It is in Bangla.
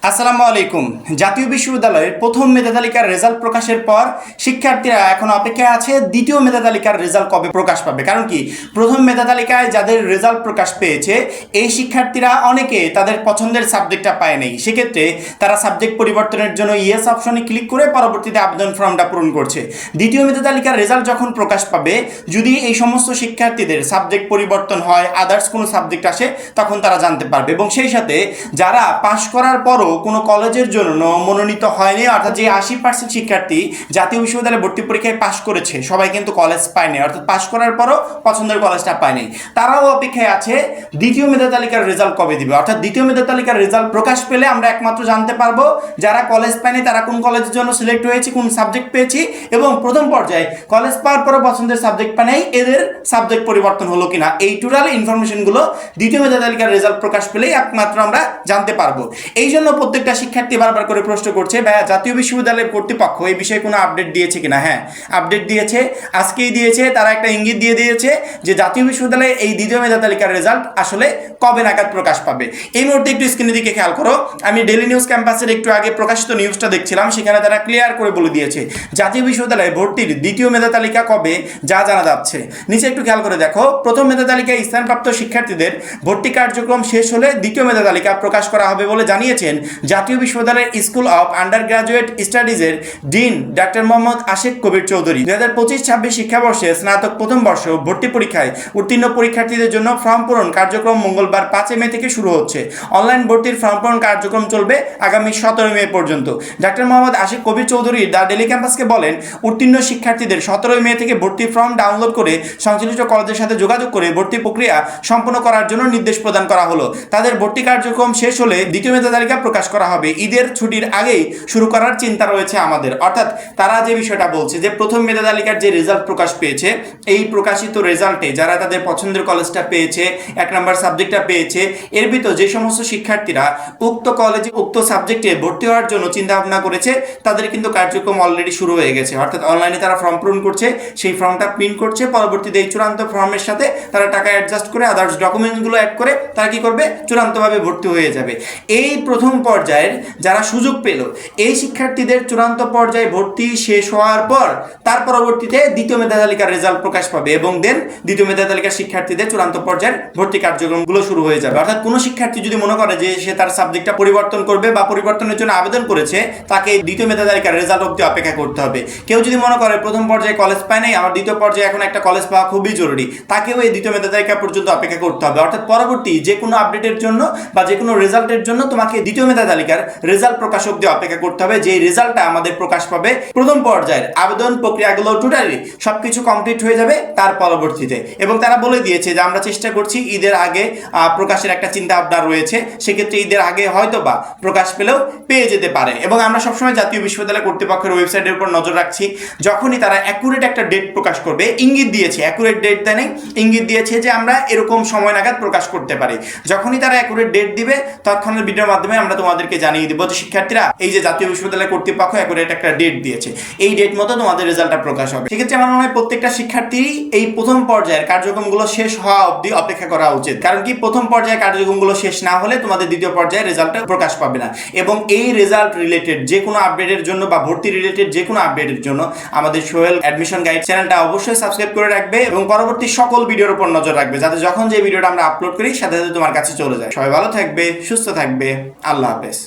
আসসালামু আলাইকুম। জাতীয় বিশ্ববিদ্যালয়ের প্রথম মেধা তালিকার রেজাল্ট প্রকাশের পর শিক্ষার্থীরা এখন অপেক্ষায় আছে দ্বিতীয় মেধা তালিকার রেজাল্ট কবে প্রকাশ পাবে। কারণ কি, প্রথম মেধা তালিকায় যাদের রেজাল্ট প্রকাশ পেয়েছে এই শিক্ষার্থীরা অনেকে তাদের পছন্দের সাবজেক্টটা পায় নাই। সেক্ষেত্রে তারা সাবজেক্ট পরিবর্তনের জন্য ইয়েস অপশনে ক্লিক করে পরবর্তীতে আবেদন ফর্মটা পূরণ করছে। দ্বিতীয় মেধা তালিকার রেজাল্ট যখন প্রকাশ পাবে, যদি এই সমস্ত শিক্ষার্থীদের সাবজেক্ট পরিবর্তন হয়, আদার্স কোনো সাবজেক্ট আসে, তখন তারা জানতে পারবে। এবং সেই সাথে যারা পাশ করার পরও কোনো কলেজের জন্য মনোনীত হয়নি, অর্থাৎ যে 80% শিক্ষার্থী জাতীয় বিশ্ববিদ্যালয়ে ভর্তি পরীক্ষায় পাশ করেছে সবাই কিন্তু কলেজ পায়নি, অর্থাৎ পাশ করার পরও পছন্দের কলেজটা পায়নি, তারাও অপেক্ষায় আছে দ্বিতীয় মেধা তালিকার রেজাল্ট কবে দিবে। অর্থাৎ দ্বিতীয় মেধা তালিকার রেজাল্ট প্রকাশ পেলে আমরা একমাত্র জানতে পারবো যারা কলেজ পায়নি তারা কোন কলেজের জন্য সিলেক্ট হয়েছে, কোন সাবজেক্ট পেয়েছি, এবং প্রথম পর্যায়ে কলেজ পাওয়ার পরও পছন্দের সাবজেক্ট পায় নাই, এদের সাবজেক্ট পরিবর্তন হলো কিনা, এই টোটাল ইনফরমেশনগুলো দ্বিতীয় মেধা তালিকার রেজাল্ট প্রকাশ পেলেই একমাত্র আমরা জানতে পারবো। এই জন্য প্রত্যেকটা শিক্ষার্থী বারবার করে প্রশ্ন করছে, ভাইয়া জাতীয় বিশ্ববিদ্যালয়ের কর্তৃপক্ষ এই বিষয়ে কোনো আপডেট দিয়েছে কিনা। হ্যাঁ, আপডেট দিয়েছে, আজকেই দিয়েছে। তারা একটা ইঙ্গিত দিয়ে দিয়েছে যে জাতীয় বিশ্ববিদ্যালয়ে এই দ্বিতীয় মেধা তালিকার রেজাল্ট আসলে কবে নাগাদ প্রকাশ পাবে। এই মুহূর্তে একটু স্ক্রিনের দিকে খেয়াল করো, আমি ডেইলি নিউজ ক্যাম্পাসের একটু আগে প্রকাশিত নিউজটা দেখছিলাম, সেখানে তারা ক্লিয়ার করে বলে দিয়েছে জাতীয় বিশ্ববিদ্যালয়ে ভর্তির দ্বিতীয় মেধা তালিকা কবে যা জানা যাচ্ছে। নিচে একটু খেয়াল করে দেখো, প্রথম মেধা তালিকায় স্থানপ্রাপ্ত শিক্ষার্থীদের ভর্তি কার্যক্রম শেষ হলে দ্বিতীয় মেধা তালিকা প্রকাশ করা হবে বলে জানিয়েছেন জাতীয় বিশ্ববিদ্যালয়ের স্কুল অফ আন্ডার গ্রাজুয়েট স্টাডিজের ডিন ডাক্তার মোহাম্মদ আশিক কবির চৌধুরী। 2025-26 শিক্ষাবর্ষে স্নাতক প্রথম বর্ষ ভর্তি পরীক্ষায় উত্তীর্ণ পরীক্ষার্থীদের জন্য ফর্ম পূরণ কার্যক্রম মঙ্গলবার 5 মে থেকে শুরু হচ্ছে। অনলাইন ভর্তির ফর্ম পূরণ কার্যক্রম চলবে আগামী 17 মে পর্যন্ত। Doctor Mohammad Ashiq Kabir Chowdhury the daily ক্যাম্পাসকে বলেন, উত্তীর্ণ শিক্ষার্থীদের 17 মে থেকে ভর্তির ফর্ম ডাউনলোড করে সংশ্লিষ্ট কলেজের সাথে যোগাযোগ করে ভর্তি প্রক্রিয়া সম্পন্ন করার জন্য নির্দেশ প্রদান করা হলো। তাদের ভর্তি কার্যক্রম শেষ হলে দ্বিতীয় মেধা তালিকা প্রকাশ করা হবে। ঈদের ছুটির আগেই শুরু করার চিন্তা রয়েছে আমাদের। অর্থাৎ তারা যে বিষয়টা বলছে যে প্রথম মেধা তালিকার যে রেজাল্ট প্রকাশ পেয়েছে, এই প্রকাশিত রেজাল্টে যারা তাদের পছন্দের কলেজটা পেয়েছে, 1 নম্বর সাবজেক্টটা পেয়েছে, এর ভিতর যে সমস্ত শিক্ষার্থীরা উক্ত কলেজে উক্ত সাবজেক্টে ভর্তি হওয়ার জন্য চিন্তা ভাবনা করেছে, তাদের কিন্তু কার্যক্রম অলরেডি শুরু হয়ে গেছে। অর্থাৎ অনলাইনে তারা ফর্ম পূরণ করছে, সেই ফর্মটা প্রিন্ট করছে, পরবর্তীতে এই চূড়ান্ত ফর্মের সাথে তারা টাকা অ্যাডজাস্ট করে আদার্স ডকুমেন্টসগুলো অ্যাড করে তারা কি করবে, চূড়ান্তভাবে ভর্তি হয়ে যাবে। এই প্রথম পর্যায়ের যারা সুযোগ পেল, এই শিক্ষার্থীদের চূড়ান্ত পর্যায়ে ভর্তি শেষ হওয়ার পর তার পরবর্তীতে দ্বিতীয় মেধা তালিকার রেজাল্ট প্রকাশ পাবে এবং দেন দ্বিতীয় মেধা তালিকার শিক্ষার্থীদের চূড়ান্ত পর্যায়ের ভর্তি কার্যক্রমগুলো শুরু হয়ে যাবে। অর্থাৎ কোনো শিক্ষার্থী যদি মনে করে যে সে তার সাবজেক্টটা পরিবর্তন করবে বা পরিবর্তনের জন্য আবেদন করেছে, তাকে দ্বিতীয় মেধা তালিকার রেজাল্ট অবধি অপেক্ষা করতে হবে। কেউ যদি মনে করে প্রথম পর্যায়ে কলেজ পায় নাই, আমার দ্বিতীয় পর্যায়ে এখন একটা কলেজ পাওয়া খুবই জরুরি, তাকেও এই দ্বিতীয় মেধা তালিকা পর্যন্ত অপেক্ষা করতে হবে। অর্থাৎ পরবর্তী যে কোনো আপডেটের জন্য বা যে কোনো রেজাল্টের জন্য তোমাকে দ্বিতীয় মেধা তালিকার রেজাল্ট প্রকাশ অবধি অপেক্ষা করতে হবে, যে রেজাল্টটা আমাদের প্রকাশ পাবে প্রথম পর্যায়ের আবেদন প্রক্রিয়াগুলো টোটালি সবকিছু কমপ্লিট হয়ে যাবে তার পরবর্তীতে। এবং তারা বলে দিয়েছে যে আমরা চেষ্টা করছি ঈদের আগে প্রকাশের একটা চিন্তা ভাবনা রয়েছে, সেক্ষেত্রে ঈদের আগে হয়তো বা প্রকাশ পেলেও পেয়ে যেতে পারে। এবং আমরা সবসময় জাতীয় বিশ্ববিদ্যালয় কর্তৃপক্ষের ওয়েবসাইটের উপর নজর রাখছি, যখনই তারা অ্যাকুরেট একটা ডেট প্রকাশ করবে, ইঙ্গিত দিয়েছে, অ্যাকুরেট ডেট দেয় নাই, ইঙ্গিত দিয়েছে যে আমরা এরকম সময় নাগাদ প্রকাশ করতে পারি। যখনই তারা অ্যাকুরেট ডেট দিবে তৎক্ষণাৎ ভিডিওর মাধ্যমে আমরা তোমাদেরকে জানিয়ে দিব যে শিক্ষার্থীরা এই যে জাতীয় বিশ্ববিদ্যালয় কর্তৃপক্ষ অ্যাকুরেট একটা ডেট দিয়েছে, এই ডেট মতো তোমাদের রেজাল্টটা প্রকাশ হবে। সেক্ষেত্রে আমার মনে হয় প্রত্যেকটা শিক্ষার্থী এই প্রথম পর্যায়ের কার্যক্রমগুলো শেষ হওয়া অবধি অপেক্ষা করা উচিত। কারণ কি, প্রথম পর্যায়ের কার্যক্রমগুলো শেষ না হলে তোমাদের দ্বিতীয় পর্যায়ের রেজাল্টটা প্রকাশ পাবে না। এবং এই রেজাল্ট রিলেটেড যে কোনো আপডেটের জন্য বা ভর্তি রিলেটেড যে কোনো আপডেটের জন্য আমাদের সোহেল অ্যাডমিশন গাইড চ্যানেলটা অবশ্যই সাবস্ক্রাইব করে রাখবে এবং পরবর্তী সকল ভিডিওর উপর নজর রাখবে, যাতে যখন যে ভিডিওটা আমরা আপলোড করি সাথে সাথে তোমার কাছে চলে যায়। সবাই ভালো থাকবে, সুস্থ থাকবে, আল্লাহ হাফেজ।